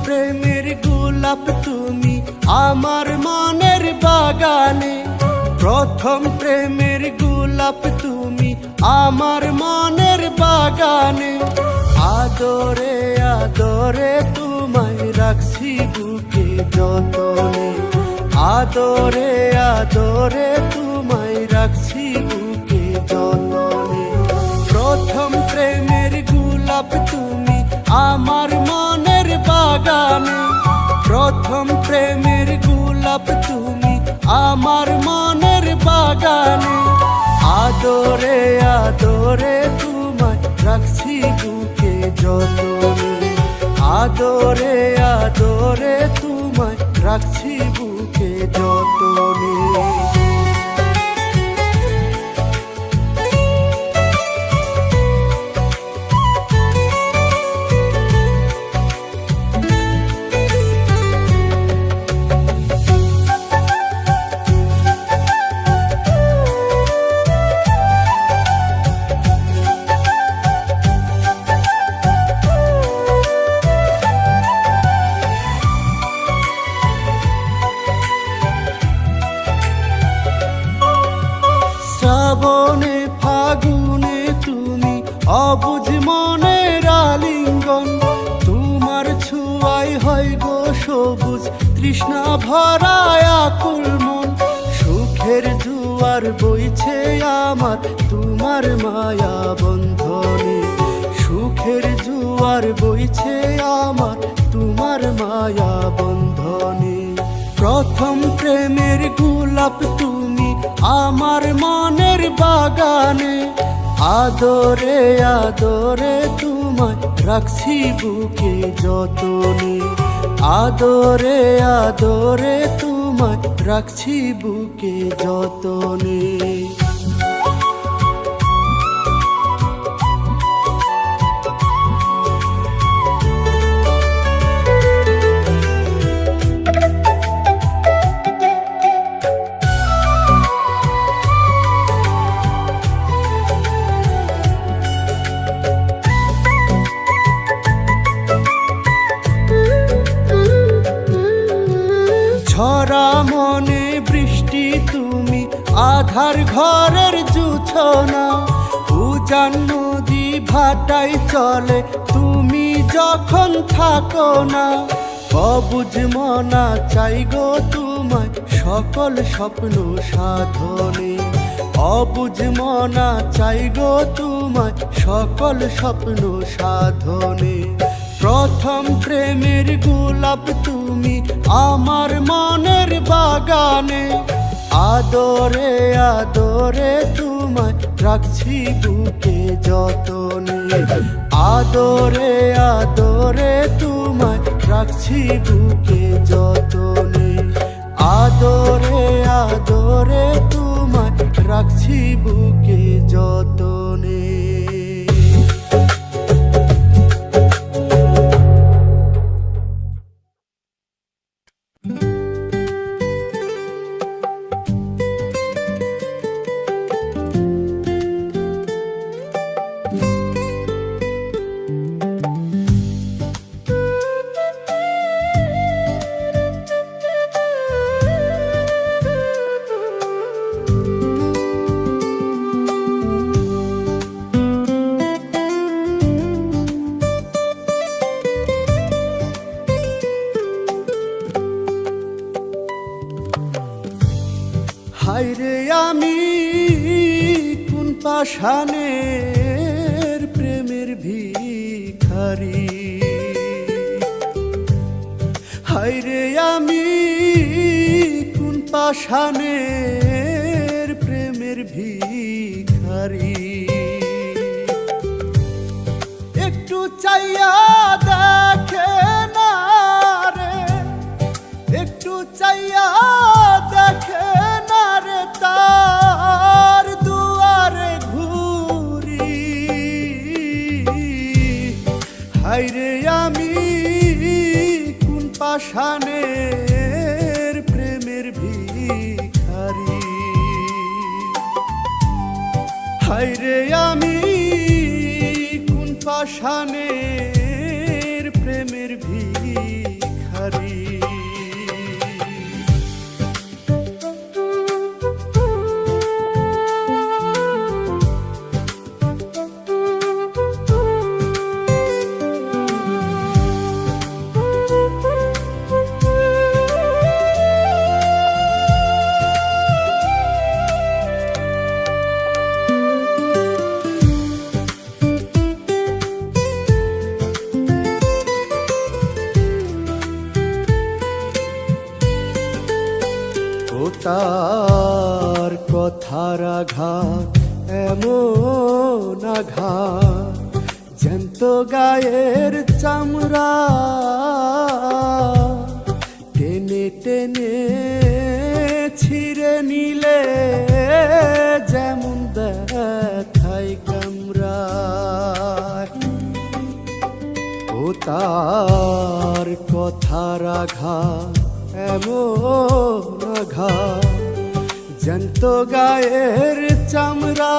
প্রেমের গোলাপ তুমি আমার মনের বাগানে, প্রথম প্রেমের গোলাপ তুমি আমার মনের বাগানে। আদরে আদরে তোমায় রাখছি বুকে যতনে, আদরে আদরে তোমায় রাখছি বুকে যতনে। প্রথম প্রেমের গোলাপ তুমি আমার মনের বাগানে, প্রথম প্রেমের গোলাপ তুমি আমার মনের বাগানে। আদরে আদরে তোমায় রাখছি বুকে যতনে, আদরে আদরে তোমায় রাখছি বুকে যতনে। শ্রাবণে ফাগুনে তুমি অবুঝ মনের আলিঙ্গন, তোমার ছোঁয়ায় হয় গো সবুজ তৃষ্ণা ভরায় আকুল মন। সুখের জোয়ার বইছে আমার তোমার মায়া বন্ধনে, সুখের জোয়ার বইছে আমার তোমার মায়া বন্ধনে। প্রথম প্রেমের গোলাপ তুমি আমার মনের বাগানে, আদরে আদরে তোমায় রাখছি বুকে যতনে, আদরে আদরে তোমায় রাখছি বুকে যতনে। ঝরা মনে বৃষ্টি তুমি আধার ঘরের জুছনা, উজান নদী ভাটাই চলে তুমি যখন থাকো না। অবুঝ মনা চাই গো তোমায় সকল স্বপ্ন সাধনে, অবুঝ মনা চাই গো তোমায় সকল স্বপ্ন সাধনে। প্রথম প্রেমের গোলাপ তুমি আমার মনের বাগানে, আদরে আদরে তোমায় রাখছি বুকে যতনে, আদরে আদরে তোমায় রাখছি বুকে যতনে, আদরে আদরে তোমায় রাখছি বুকে যতনে। হায়রে আমি কোন পাষাণের প্রেমের ভিখারি, হায়রে আমি কোন পাষাণের প্রেমের ভিখারি। একটু চাইয়া দেখে না রে, একটু চাইয়া দেখে না রে তার দুয়ারে ঘুরি। হায়রে আমি কোন পাষাণের প্রেমের ভিখারি, হায়রে আমি কোন পাষাণের প্রেমের ভিখারি। আঘাত এমন আঘাত জ্যান্ত গায়ের চামড়া টেনে টেনে ছিঁড়ে নিলে যেমন ব্যথায় কামড়ায়। ও তার কথার আঘাত এমন আঘাত জ্যান্ত গায়ের চামড়া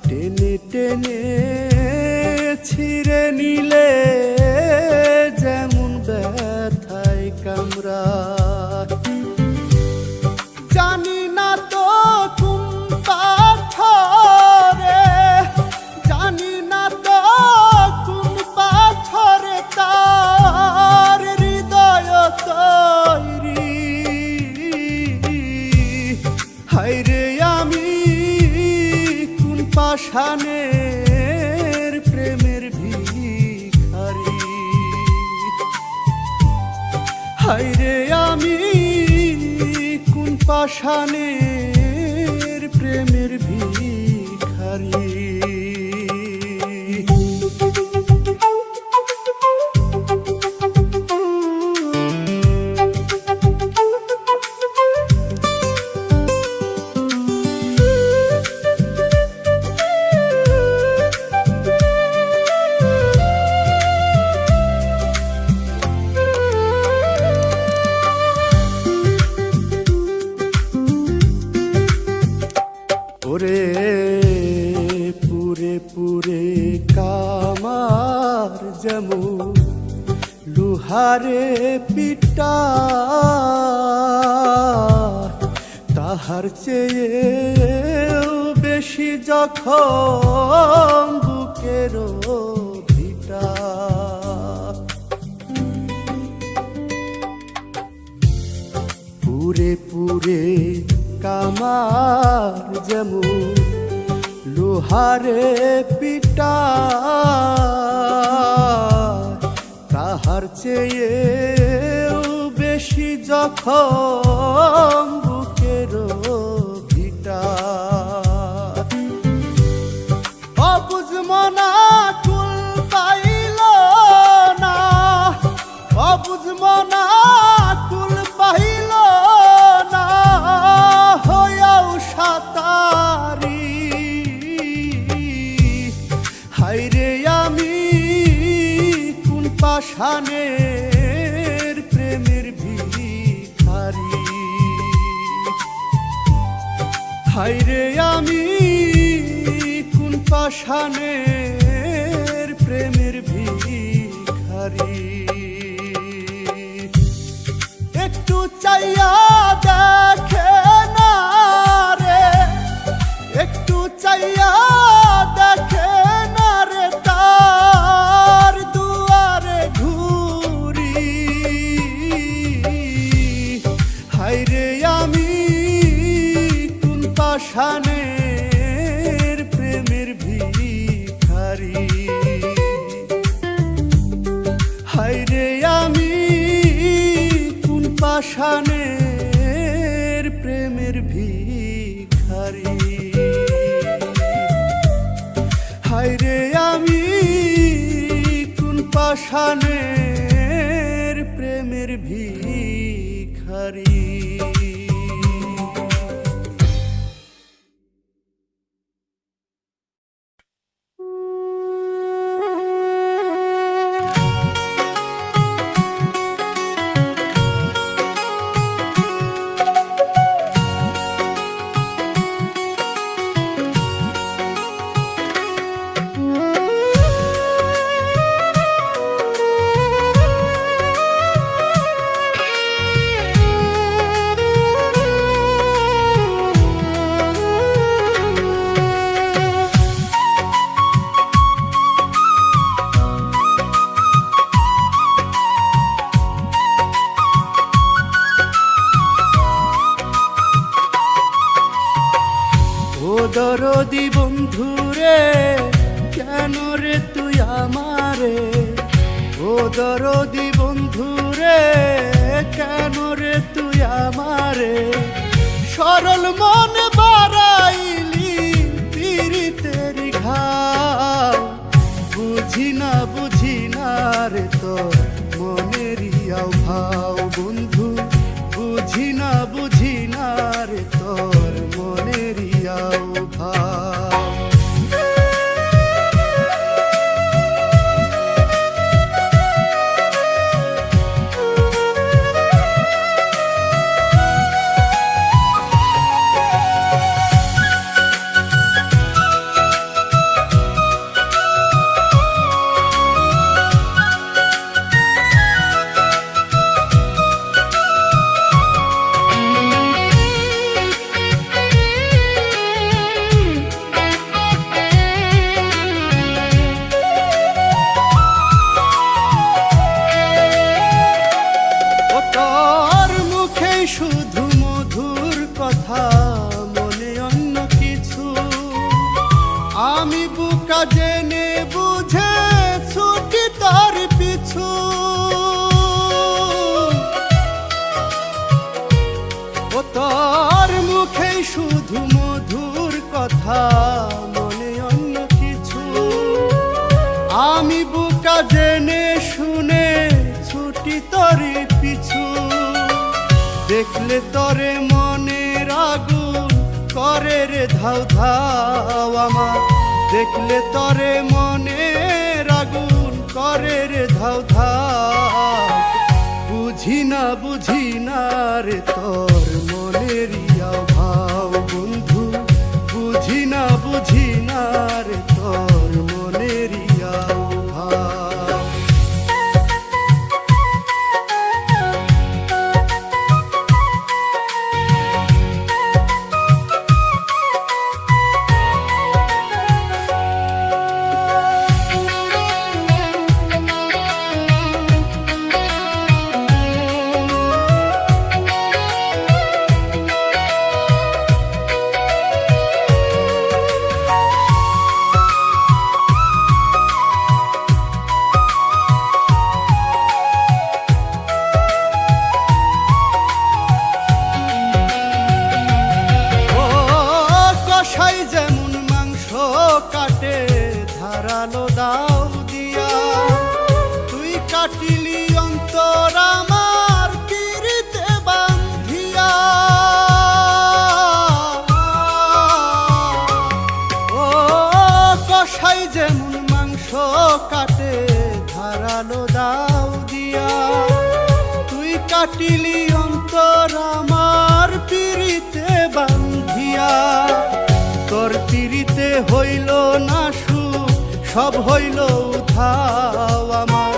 টেনে টেনে ছিঁড়ে নিলে যেমন ব্যথায় কামড়ায়। জানি না তো কোন পাথরে, জানি না তো কোন পাথরে তার হৃদয় তৈরি। হায়রে আমি কোন পাষাণের প্রেমের ভিখারি। হায়রে আমি কোন পাষাণের প্রেমের ভিখারি। ওরে পুরে পুরে কামার যেমন লোহারে পিটা, তাহার চেয়েও বেশি যখন বুকের ভিটা। পুরে পুরে কামার যেমন লোহারে পিটা, তাহার চেয়েও বেশি যখন বুকের ভিটা। অবুঝ মনা কুল পাইল না, অবুঝ মনা কুল পাইল না হইয়াও সাতারি। হায়রে আমি কোন পাষাণের প্রেমের ভিখারি। হায়রে আমি কোন পাষাণের প্রেমের ভিখারি। একটু চাইয়া দেখে না রে, একটু চাইয়া দেখে না রে তার দুয়ারে ঘুরি। হায়রে আমি কোন পাষাণের প্রেমের ভিখারি। হায়রে আমি কোন পাষাণের প্রেমের ভিখারি। হায়রে আমি কোন পাষাণের প্রেমের ভিখারি। দরদি বন্ধুরে কেন রে তুই আমারে, ও দরদি বন্ধুরে কেন রে তুই আমারে সরল মনে বাড়াইলি পীড়িতের ঘাও। বুঝি না রে তোর মনেরই ভাও বন্ধু, বুঝি না রে তোর মনেরই ভাও। শুধু মধুর কথা, মনে অন্য কিছু। আমি বুকা জেনে বুঝে ছুটি তার পিছু। ও তোর মুখে শুধু মধুর কথা, মনে অন্য কিছু। আমি বুকা জেনে শুনে ছুটি তোর পিছু। দেখলে তরে মনের আগুন করে রে ধাউ ধাও আমার। দেখলে তরে মনের আগুন করে রে ধাউ ধাও। বুঝি না রে তোর মনেরই ভাও বন্ধু, বুঝি না রে তোর মনেরই ভাও। যেমন মাংস কাটে ধারালো দাও দিয়া, তুই কাটিলি অন্তর আমার পিরিতে বান্ধিয়া। ও কষাই যেমন মাংস কাটে ধারালো দাও দিয়া, তুই কাটিলি অন্তর আমার পিরিতে বান্ধিয়া। তোর পিরিতে হইল না সুখ, সব হইল উধাও আমার।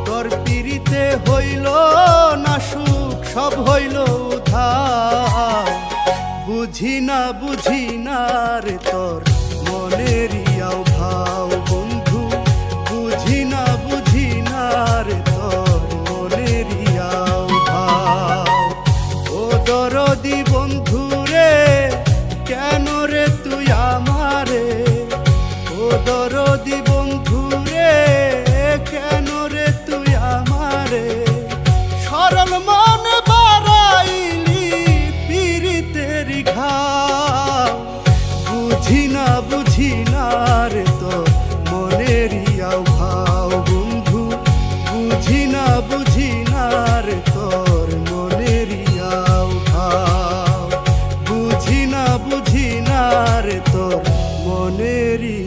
তোর পিরিতে হইল না সুখ, সব হইল উধাও। বুঝি না রে তোর মনেরই ভাও বন্ধু, বুঝি না রে তোর মনেরই ভাও। ও দরদি বন্ধু রে, কেন রে তুই আমারে? ও দরদি বন্ধু রে, কেন রে তুই আমারে? সরল মনে বাড়াইলি পীড়িতের ঘাও। বুঝি না রে তোর মনেরই ভাও বন্ধু, বুঝি না রে তোর মনেরই ভাও। বুঝি না রে তোর মনেরই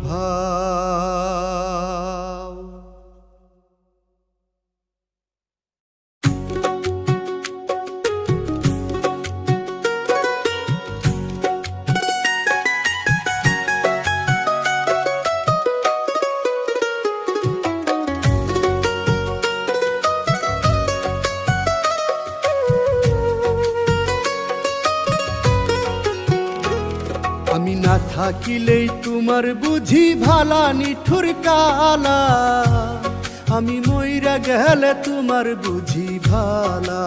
ভাও। আমি না থাকিলেই তোমার বুঝি ভালা নিঠুর কালা। আমি মইরা গেলে তোমার বুঝি ভালা।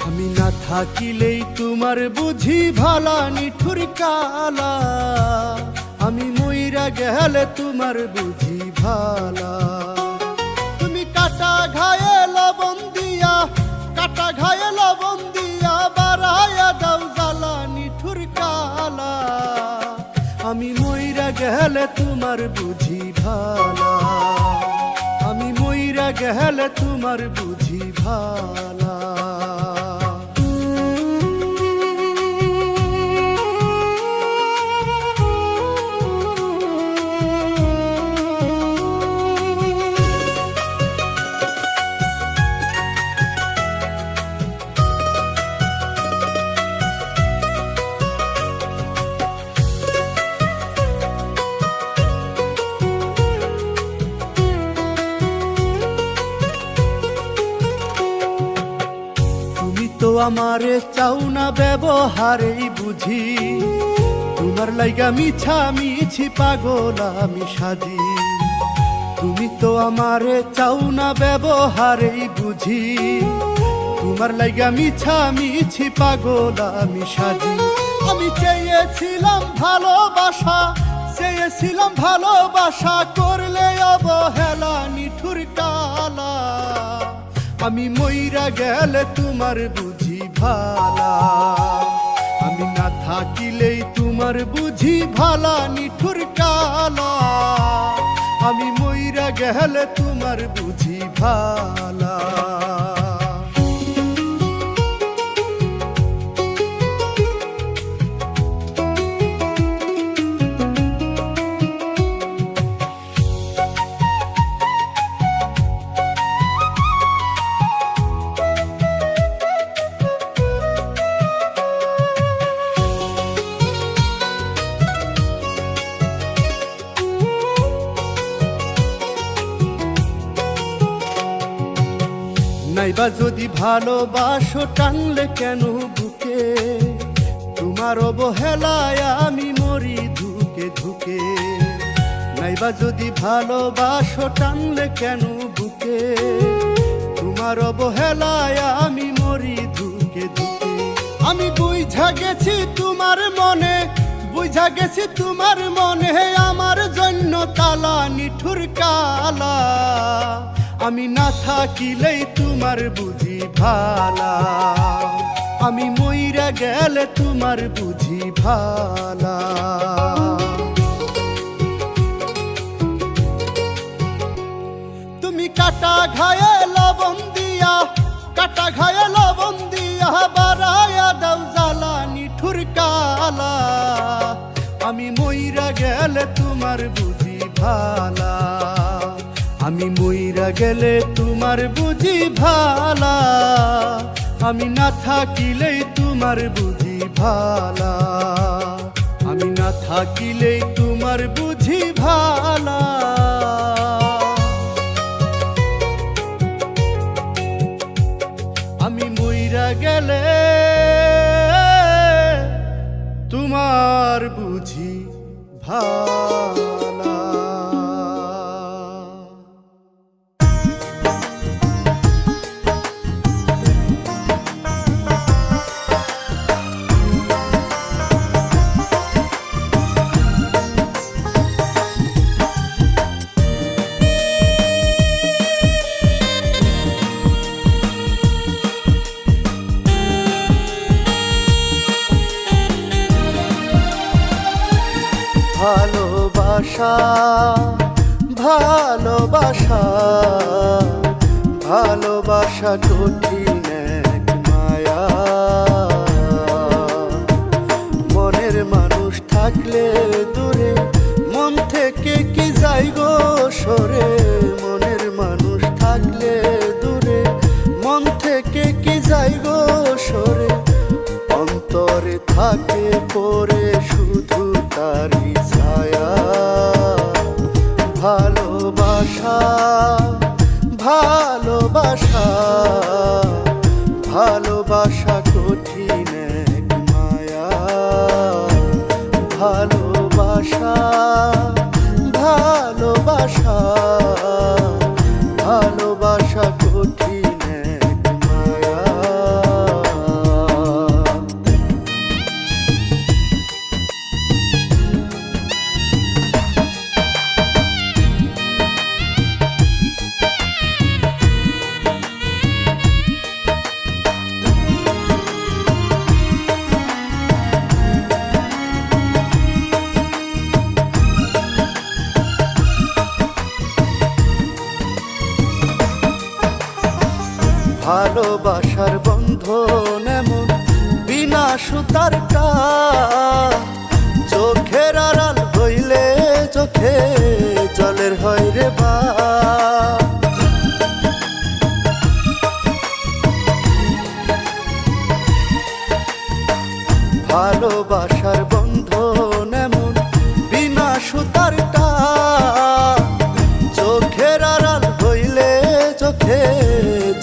আমি না থাকিলেই তোমার বুঝি ভালা নিঠুর কালা। আমি মইরা গেলে তোমার বুঝি ভালা। তুমি কাটা ঘায়ে লবণ দিয়া, কাটা আমি মইরা গেলে তোমার বুঝি ভালা, আমি মইরা গেলে তোমার বুঝি ভালা। তো আমারে চাও না ব্যবহারেই বুঝি, তোমার লাইগা মিছা মিছি পাগল আমি সাজি। তুমি তো আমারে চাও না ব্যবহারেই বুঝি, তোমার লাইগা মিছা মিছি পাগল আমি সাজি। আমি চেয়েছিলাম ভালোবাসা, চেয়েছিলাম ভালোবাসা, করলে অবহেলা নিঠুর কালা। আমি মইরা গেলে তোমার বুঝি ভালা, আমি না থাকিলেই তোমার বুঝি ভালা নিঠুর কালা। আমি মইরা গেলে তোমার বুঝি ভালা। নাইবা যদি ভালোবাসো টানলে কেন বুকে, তোমার অবহেলায় আমি মরি ধুকে ধুকে। নাইবা যদি ভালোবাসো টানলে কেন বুকে, তোমার অবহেলায় আমি মরি ধুকে ধুকে। আমি বুঝা গেছি তোমার মনে, বুঝা গেছি তোমার মনে, আমার জন্য তালা নিঠুর কালা। আমি না থাকিলেই তোমার বুঝি ভালা, আমি মইরা গেলে তোমার বুঝি ভালা। তুমি কাটা ঘায়ে লবণ দিয়া, কাটা ঘায়ে লবণ দিয়া, বাড়ায়া দাও জ্বালা নিঠুর কালা। আমি মইরা গেলে তোমার বুঝি ভালা, আমি মইরা গেলে তোমার বুঝি ভালা। আমি না থাকিলেই তোমার বুঝি ভালা, আমি না থাকিলেই তোমার বুঝি ভালা। আমি মইরা গেলে তোমার বুঝি ভালা। ভালোবাসা ভালোবাসা ভালোবাসা কঠিন এক মায়া, মনের মানুষ থাকলে দূরে মন থেকে কি যাই গো সরে। মনের মানুষ থাকলে দূরে মন থেকে কি যাই গো সরে। অন্তরে থাকে পরে শুধু তারি ছায়া। ভালোবাসা ভালোবাসা ভালোবাসা কঠিন এক মায়া। ভালোবাসা ভালোবাসা ভালোবাসা কঠিন এক মায়া। ভালোবাসার বন্ধন এমন বিনা সুতার টান, চোখের আড়াল হইলে চোখে জলের হয় রে বা। ভালোবাসার বন্ধন এমন বিনা সুতার টান, চোখের আড়াল হইলে চোখে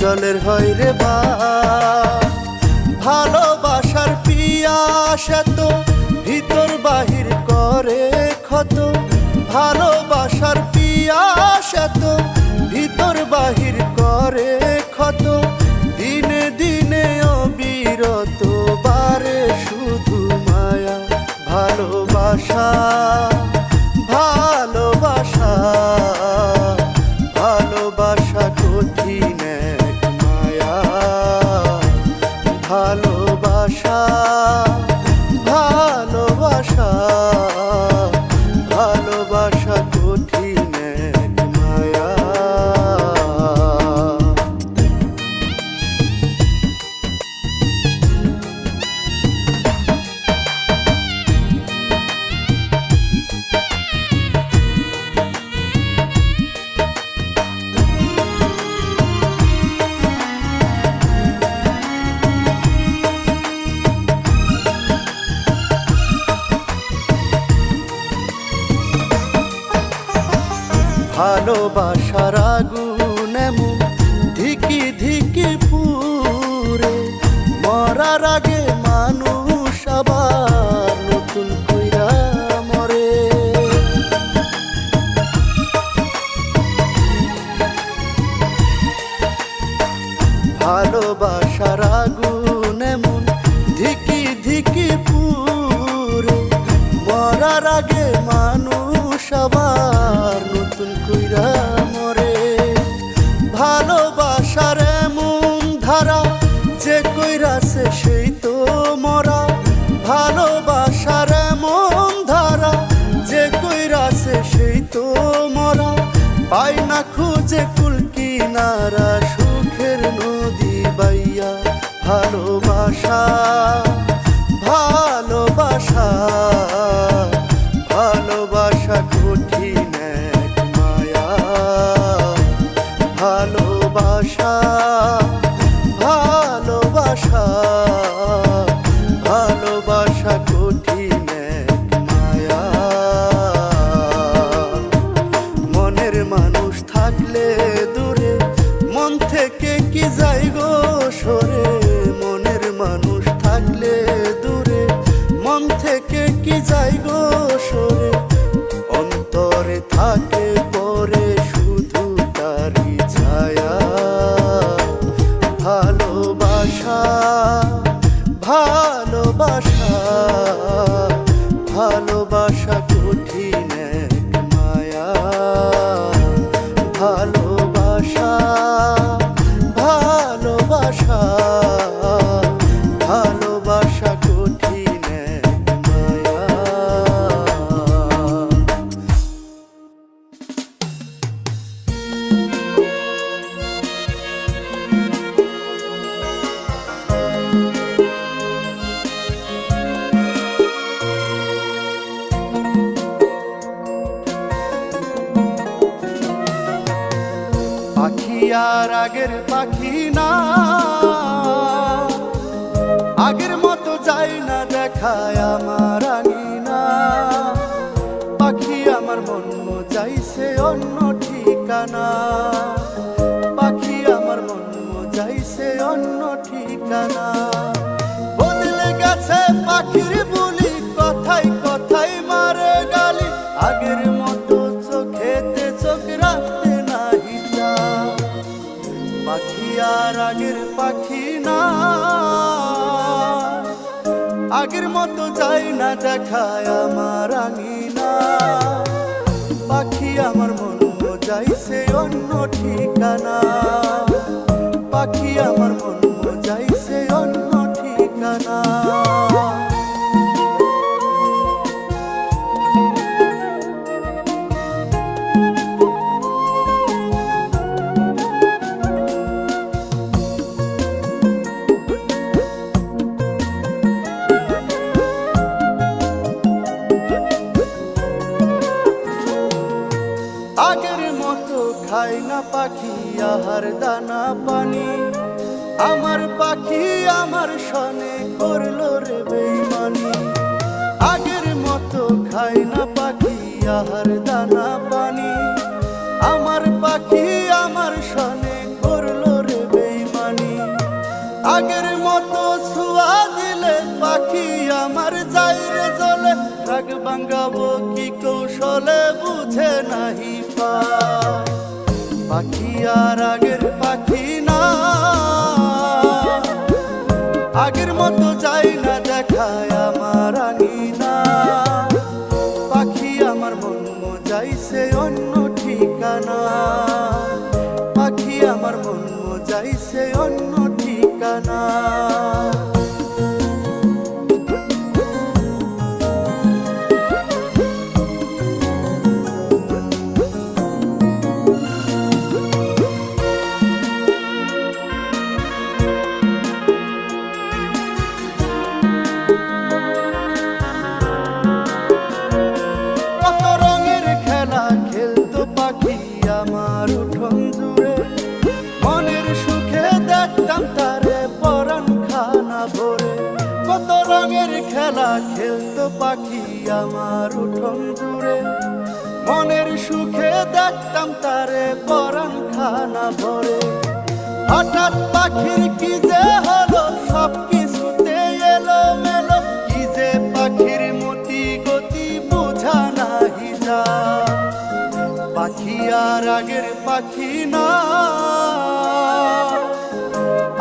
জলের হয় রে বা। ভালোবাসার পিয়াস এত ভিতর বাহির করে ক্ষত, ভালোবাসার পিয়াস এত ভিতর বাহির করে ক্ষত, দিনে দিনে অবিরত বারে শুধু মায়া। ভালোবাসা ভালোবাসা ভালোবাসা কঠিন এক মায়া। ভালোবাসা ভালোবাসা ভালোবাসা কঠিন এক মায়া। ভালোবাসার আগুন এমন ধিকি ধিকি পুরে, মরার আগে মানুষ আবার নতুন কইরা মরে। ভালোবাসার আগুন এমন ধিকি ধিকি পুরে, মরার আগে মানুষ আবার নতুন কইরা মরে। ভালোবাসার এমন ধারা যে কইরাছে সেই তো মরা, ভালোবাসার এমন ধারা যে কইরাছে সেই তো মরা। পাই না খুঁজে কুল কিনারা সুখের নদী বাইয়া। ভালোবাসা ভালোবাসা ভালোবাসা কঠিন এক মায়া। ভালোবাসা ভালোবাসা ভালোবাসা কঠিন এক মায়া। মনের মানুষ থাকলে দূরে মন থেকে কি যাই গো সরে, মনের মানুষ থাকলে দূরে মন থেকে কি যাই গো সরে। অন্তরে থাকে পরে শুধু তারি ছায়া। ভালোবাসা ভালোবাসা ভালোবাসা কঠিন এক মায়া। ভালোবাসা ভালোবাসা ভালোবাসা কঠিন এক মায়া। পাখি আর আগের পাখি না, আগের মতো যাই না দেখায় আমার আঙিনা। পাখি আমার মন যাইছে অন্য ঠিকানা, পাখি আমার মন যাইছে অন্য ঠিকানা। বদলে গেছে পাখির বুলি, কথাই কথাই মারে গালি। আগের মতো চোখেতে চোখ রাখতে নাহি যা। পাখি আর আগের পাখি না, আগের মতো যাই না দেখায় আমার আঙিনা। পাখি আমার মন যাইছে অন্য ঠিকানা, পাখি আমার মন যাইছে অন্য ঠিকানা। খায় না পাখি আহার দানা পানি, আমার পাখি আমার সনে করলো রে বেইমানি। আগের মতো খায় না পাখি আহার দানা পানি, আমার পাখি আমার সনে করলো রে বেইমানি। আগের মতো ছুয়া দিলে পাখি আমার যায় রে জ্বলে, রাগ ভাঙাবো কি কৌশলে বুঝে নাহি পায়। পাখি আর আগের পাখি না, আগের মতো যাই না দেখায় আমার আঙিনা। পাখি আমার মন যাইছে অন্য ঠিকানা, পাখি আমার মন যাইছে অন্য ঠিকানা। আমার উঠোন জুড়ে মনের সুখে দেখতাম তারে পরাণ খানা ভরে, কত রঙের খেলা খেলতো পাখি আমার উঠোন জুড়ে, মনের সুখে দেখতাম তারে পরাণ খানা ভরে। হঠাৎ পাখির কি যে হলো সব কিছুতে এলো মেলো, কি যে পাখির মতি গতি বোঝা নাহি যায়। পাখি আর আগের পাখি না,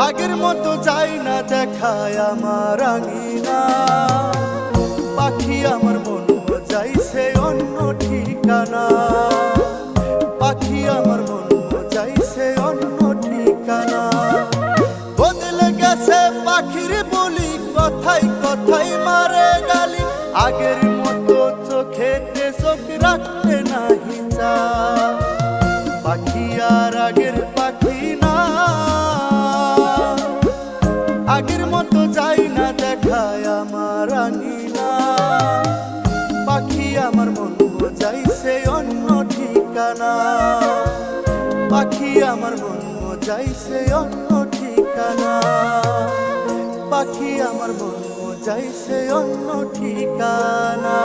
আগের মতো যাই না দেখায় আমার আঙিনা। পাখি আমার মন যাইছে অন্য ঠিকানা, পাখি আমার মন যাইছে অন্য ঠিকানা। বদলে গেছে পাখির বলি, কথাই কথাই মারে গালি, আগের মতো চোখেতে চোখ রাখতে নাহি চায়। পাখি আর আগের পাখি না, আগের মতো যাই না দেখায় আমার আঙিনা। পাখি আমার মন যাইছে অন্য ঠিকানা, পাখি আমার মন যাইছে অন্য ঠিকানা, পাখি আমার মন যাইছে অন্য ঠিকানা।